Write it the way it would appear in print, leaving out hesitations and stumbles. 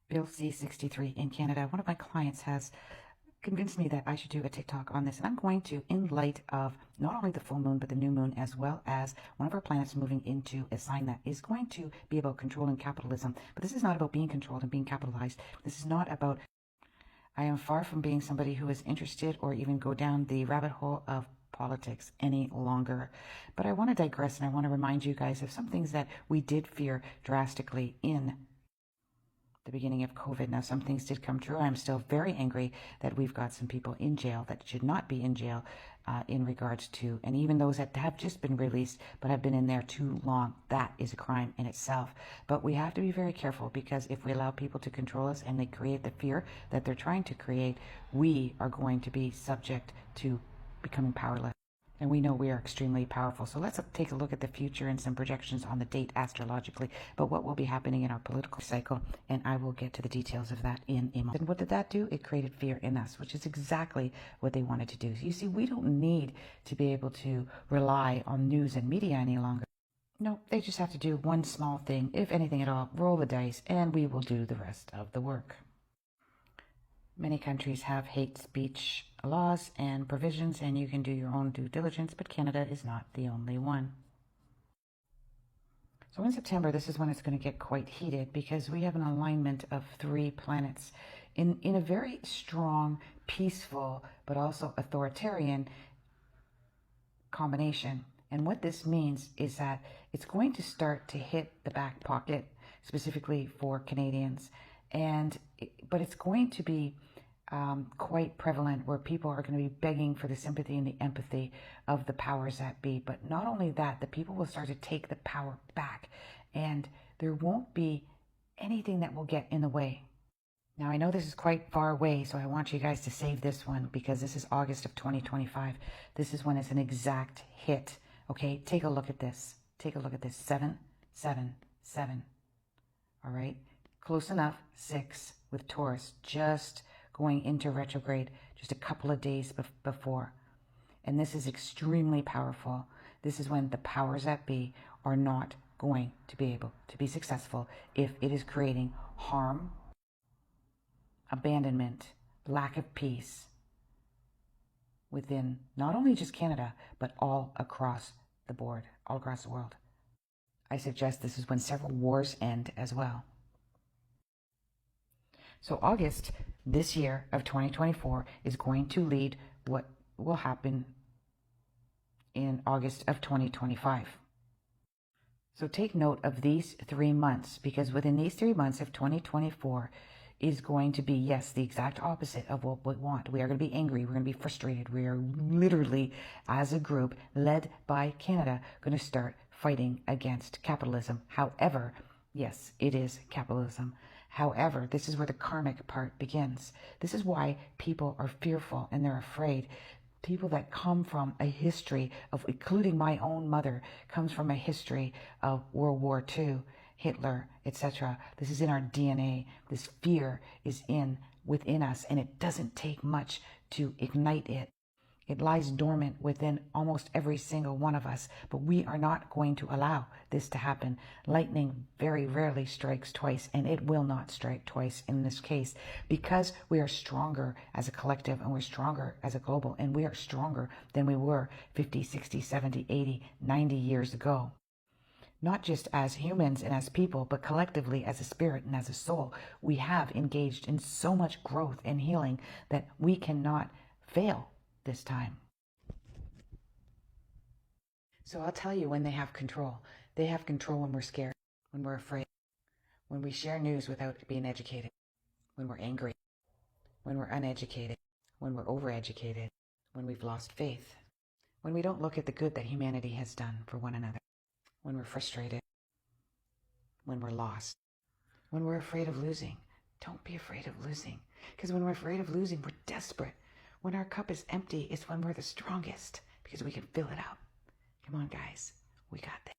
Bill C63 in Canada. One of my clients has convinced me that I should do a TikTok on this, and I'm going to, in light of not only the full moon but the new moon, as well as one of our planets moving into a sign that is going to be about controlling capitalism. But this is not about being controlled and being capitalized. This is not about, I am far from being somebody who is interested or even go down the rabbit hole of politics any longer. But I want to digress, and I want to remind you guys of some things that we did fear drastically in the beginning of COVID. Now, some things did come true. I'm still very angry that we've got some people in jail that should not be in jail in regards to, and even those that have just been released but have been in there too long. That is a crime in itself. But we have to be very careful, because if we allow people to control us and they create the fear that they're trying to create, we are going to be subject to becoming powerless. And we know we are extremely powerful. So let's take a look at the future and some projections on the date astrologically, but what will be happening in our political cycle, and I will get to the details of that in a moment. And what did that do? It created fear in us, which is exactly what they wanted to do. You see, we don't need to be able to rely on news and media any longer. No, they just have to do one small thing, if anything at all, roll the dice, and we will do the rest of the work. Many countries have hate speech laws and provisions, and you can do your own due diligence, but Canada is not the only one. So in September, this is when it's going to get quite heated, because we have an alignment of 3 planets in a very strong, peaceful, but also authoritarian combination. And what this means is that it's going to start to hit the back pocket, specifically for Canadians. But it's going to be quite prevalent, where people are going to be begging for the sympathy and the empathy of the powers that be. But not only that, the people will start to take the power back, and there won't be anything that will get in the way. Now, I know this is quite far away, so I want you guys to save this one, because this is August of 2025. This is when it's an exact hit. Okay, take a look at this. Take a look at this. 7, 7, 7. All right. Close enough. 6 with Taurus, just going into retrograde just a couple of days before. And this is extremely powerful. This is when the powers that be are not going to be able to be successful if it is creating harm, abandonment, lack of peace within not only just Canada, but all across the board, all across the world. I suggest this is when several wars end as well. So August this year of 2024 is going to lead what will happen in August of 2025. So take note of these 3 months, because within these 3 months of 2024 is going to be, yes, the exact opposite of what we want. We are going to be angry. We're going to be frustrated. We are literally, as a group led by Canada, going to start fighting against capitalism. However, yes, it is capitalism. However, this is where the karmic part begins. This is why people are fearful and they're afraid. People that come from a history of, including my own mother, comes from a history of World War II, Hitler, etc. This is in our DNA. This fear is within us, and it doesn't take much to ignite it. It lies dormant within almost every single one of us, but we are not going to allow this to happen. Lightning very rarely strikes twice, and it will not strike twice in this case, because we are stronger as a collective, and we're stronger as a global, and we are stronger than we were 50, 60, 70, 80, 90 years ago. Not just as humans and as people, but collectively as a spirit and as a soul. We have engaged in so much growth and healing that we cannot fail this time. So I'll tell you when they have control. They have control when we're scared, when we're afraid, when we share news without being educated, when we're angry, when we're uneducated, when we're overeducated, when we've lost faith, when we don't look at the good that humanity has done for one another, when we're frustrated, when we're lost, when we're afraid of losing. Don't be afraid of losing, because when we're afraid of losing, we're desperate. When our cup is empty, it's when we're the strongest, because we can fill it up. Come on, guys. We got this.